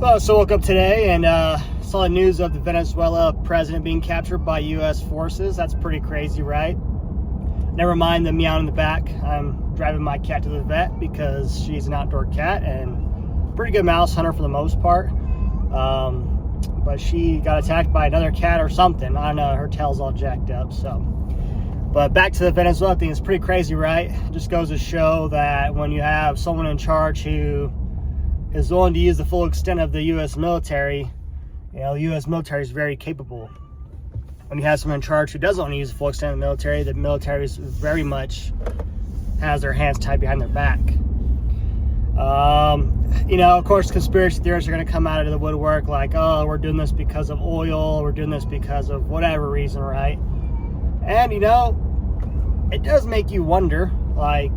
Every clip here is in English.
Well, so woke up today and saw the news of the Venezuela president being captured by U.S. forces. That's pretty crazy, right? Never mind the meow in the back. I'm driving my cat to the vet because she's an outdoor cat and pretty good mouse hunter for the most part. But she got attacked by another cat or something. I don't know. Her tail's all jacked up. But back to the Venezuela thing. It's pretty crazy, right? It just goes to show that when you have someone in charge who is willing to use the full extent of the U.S. military, the U.S. military is very capable. When you have someone in charge who doesn't want to use the full extent of the military is very much has their hands tied behind their back. Of course, conspiracy theorists are going to come out of the woodwork like, oh, we're doing this because of oil, we're doing this because of whatever reason, right? And, it does make you wonder, like,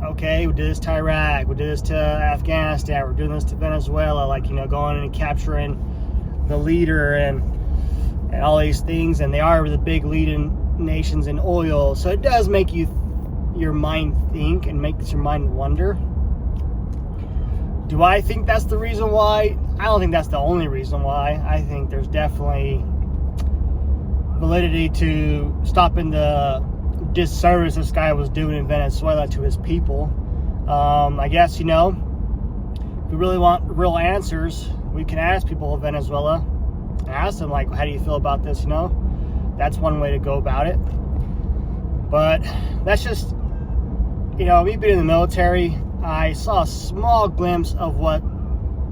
okay, we did this to Iraq, we did this to Afghanistan, we're doing this to Venezuela, like, going and capturing the leader and all these things, and they are the big leading nations in oil. So it does make your mind think and makes your mind wonder. Do I think that's the reason why? I don't think that's the only reason why. I think there's definitely validity to stopping the disservice this guy was doing in Venezuela to his people. I guess, if we really want real answers, we can ask people of Venezuela, ask them, like, how do you feel about this? That's one way to go about it. But that's just, me being in the military, I saw a small glimpse of what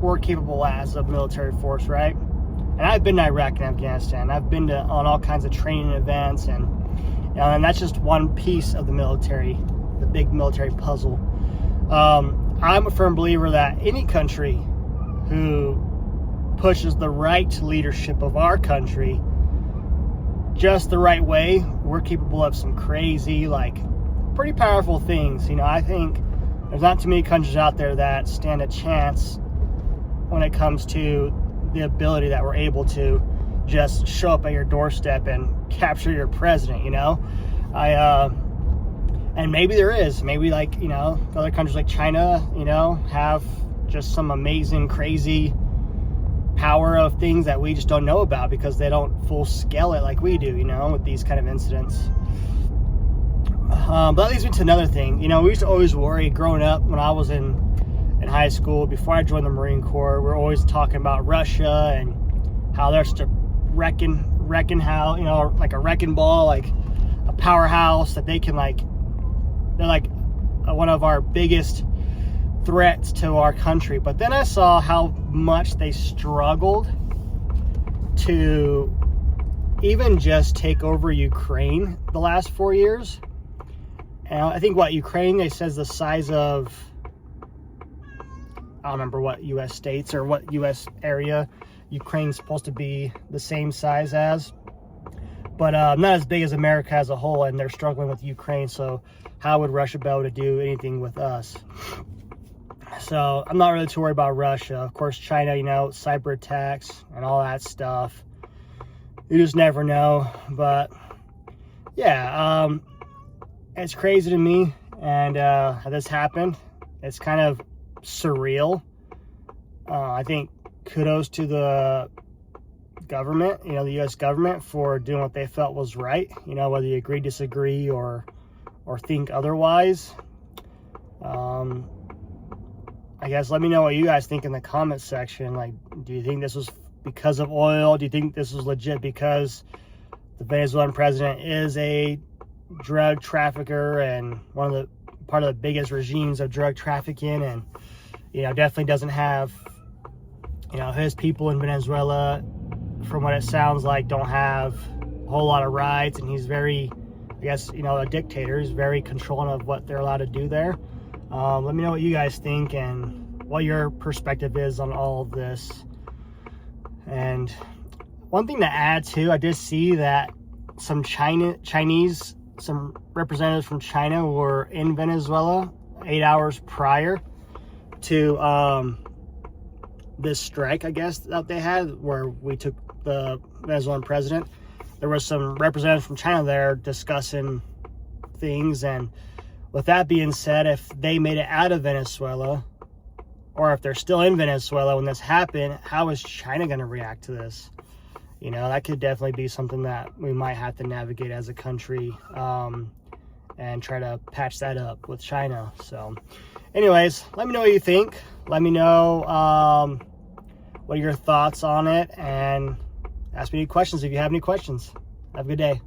we're capable as of military force, right? And I've been to Iraq and Afghanistan. I've been on all kinds of training events, and that's just one piece of the military, the big military puzzle. I'm a firm believer that any country who pushes the right leadership of our country just the right way, we're capable of some crazy, pretty powerful things. I think there's not too many countries out there that stand a chance when it comes to the ability that we're able to just show up at your doorstep and capture your president. And maybe there is, other countries like China, have just some amazing, crazy power of things that we just don't know about because they don't full scale it like we do, with these kind of incidents. But that leads me to another thing. We used to always worry growing up when I was in high school, before I joined the Marine Corps, we're always talking about Russia and how they're just wrecking how, like a wrecking ball, like a powerhouse that they can, they're like one of our biggest threats to our country. But then I saw how much they struggled to even just take over Ukraine the last 4 years. And I think Ukraine, they says the size of, I don't remember what U.S. states or what U.S. area Ukraine's supposed to be the same size as, but not as big as America as a whole, and they're struggling with Ukraine. So how would Russia be able to do anything with us? So I'm not really too worried about Russia. Of course, China, cyber attacks and all that stuff. You just never know. But yeah, it's crazy to me, and how this happened. It's kind of surreal. I think kudos to the government, the U.S. government, for doing what they felt was right. Whether you agree, disagree, or think otherwise. I guess let me know what you guys think in the comment section. Do you think this was because of oil? Do you think this was legit because the Venezuelan president is a drug trafficker and part of the biggest regimes of drug trafficking, and definitely doesn't have his people in Venezuela, from what it sounds like, don't have a whole lot of rights, and he's very, I guess, a dictator. He's very controlling of what they're allowed to do there. Let me know what you guys think and what your perspective is on all of this. And one thing to add too, I did see that some representatives from China were in Venezuela 8 hours prior to this strike, I guess, that they had, where we took the Venezuelan president. There was some representatives from China there discussing things, and with that being said, if they made it out of Venezuela, or if they're still in Venezuela when this happened, how is China going to react to this? You know, that could definitely be something that we might have to navigate as a country, and try to patch that up with China. So anyways, let me know what you think. Let me know what are your thoughts on it, and ask me any questions if you have any questions. Have a good day.